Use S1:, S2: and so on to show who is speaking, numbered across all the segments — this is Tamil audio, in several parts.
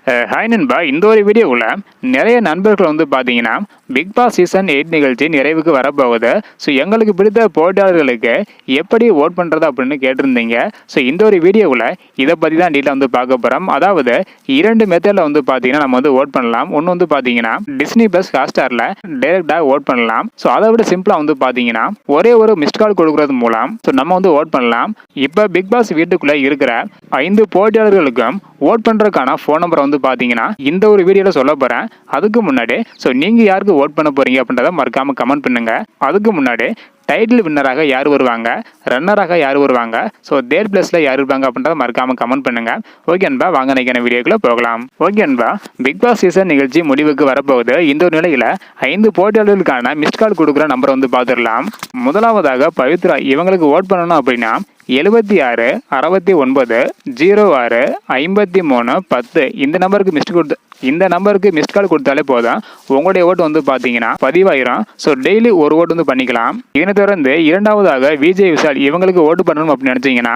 S1: ஹாய் நண்பா, இந்த ஒரு வீடியோவில் நிறைய நண்பர்கள் வந்து பார்த்தீங்கன்னா பிக் பாஸ் சீசன் 8 நிகழ்ச்சி நிறைவுக்கு வரப்போகுது. ஸோ எங்களுக்கு பிடித்த போட்டியாளர்களுக்கு எப்படி ஓட் பண்ணுறது அப்படின்னு கேட்டிருந்தீங்க. ஸோ இந்த ஒரு வீடியோவில் இதை பற்றி தான் டீட்டெயில் வந்து பார்க்க போகிறோம். அதாவது 2 மெத்தடில் வந்து பார்த்தீங்கன்னா நம்ம வந்து ஓட் பண்ணலாம். ஒன்று வந்து பார்த்தீங்கன்னா டிஸ்னி ப்ளஸ் ஹாட்ஸ்டாரில் டைரெக்டாக ஓட் பண்ணலாம். ஸோ அதை விட சிம்பிளாக வந்து பார்த்தீங்கன்னா ஒரே ஒரு மிஸ்ட் கால் கொடுக்கறது மூலம் ஸோ நம்ம வந்து ஓட் பண்ணலாம். இப்போ பிக் பாஸ் வீட்டுக்குள்ளே இருக்கிற 5 போட்டியாளர்களுக்கும் ஓட் பண்ணுறதுக்கான ஃபோன் நம்பரை வந்து பார்த்தீங்கன்னா இந்த ஒரு வீடியோவில் சொல்ல போகிறேன். அதுக்கு முன்னாடி ஸோ நீங்கள் யாருக்கு ஓட் பண்ண போகிறீங்க அப்படின்றத மறக்காமல் கமெண்ட் பண்ணுங்கள். அதுக்கு முன்னாடி டைட்டில் வின்னராக யார் வருவாங்க, ரன்னராக யார் வருவாங்க, ஸோ தேர்ட் பிளேஸில் யார் இருப்பாங்க அப்படின்றத மறக்காமல் கமெண்ட் பண்ணுங்கள். ஓகே அன்பா, வாங்க நினைக்கிற வீடியோக்குள்ளே போகலாம். ஓகே அன்பா, பிக் பாஸ் சீசன் நிகழ்ச்சி முடிவுக்கு வரப்போகுது. இந்த ஒரு நிலையில் 5 போட்டியாளர்களுக்கான மிஸ்ட் கால் கொடுக்குற நம்பரை வந்து பார்த்துடலாம். முதலாவதாக பவித்ரா, இவங்களுக்கு ஓட் பண்ணணும் அப்படின்னா 76 69 06 53 10 இந்த நம்பருக்கு மிஸ்ட் கால் கொடுத்தாலே போதும். உங்களுடைய ஓட்டு வந்து பார்த்தீங்கன்னா பதிவாயிரம். ஸோ டெய்லி ஒரு ஓட்டு வந்து பண்ணிக்கலாம். இதனை தொடர்ந்து இரண்டாவதாக விஜய் விஷால், இவங்களுக்கு ஓட்டு பண்ணணும் அப்படின்னு நினச்சிங்கன்னா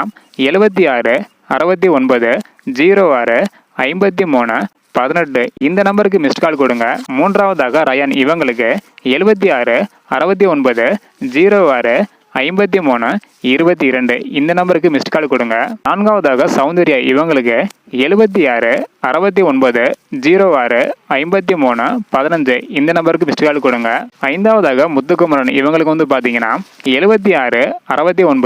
S1: 76 69 06 53 18 இந்த நம்பருக்கு மிஸ்ட் கால் கொடுங்க. மூன்றாவதாக ரயான், இவங்களுக்கு 76 69 06 53 22 இந்த நம்பருக்கு மிஸ்ட் கால் கொடுங்க. நான்காவதாக சௌந்தர்யா, இவங்களுக்கு 76 69 06 53 15 இந்த நம்பருக்கு மிஸ்ட் கால் கொடுங்க. ஐந்தாவதாக முத்துக்குமரன், இவங்களுக்கு வந்து பார்த்தீங்கன்னா 76 69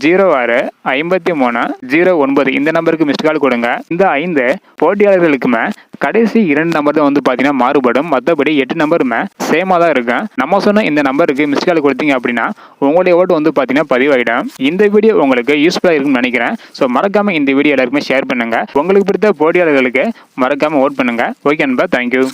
S1: 06 53 09 இந்த நம்பருக்கு மிஸ்ட் கால் கொடுங்க. இந்த 5 போட்டியாளர்களுக்குமே கடைசி 2 நம்பர் தான் வந்து பார்த்தீங்கன்னா மாறுபடும். மற்றபடி 8 நம்பருமே சேமாக தான் இருக்கும். நம்ம சொன்ன இந்த நம்பருக்கு மிஸ்ட் கால் கொடுத்தீங்க அப்படின்னா உங்களுடைய ஓட்டு வந்து பார்த்தீங்கன்னா பதிவாயிடும். இந்த வீடியோ உங்களுக்கு யூஸ்ஃபுல்லாக இருக்குன்னு நினைக்கிறேன். ஸோ மறக்காம இந்த வீடியோ எல்லாருக்குமே ஷேர் பண்ணுங்க. உங்களுக்கு பிடித்த போட்டியாளர்களுக்கு மறக்காம ஓட் பண்ணுங்க. ஓகே அன்பா, தேங்க்யூ.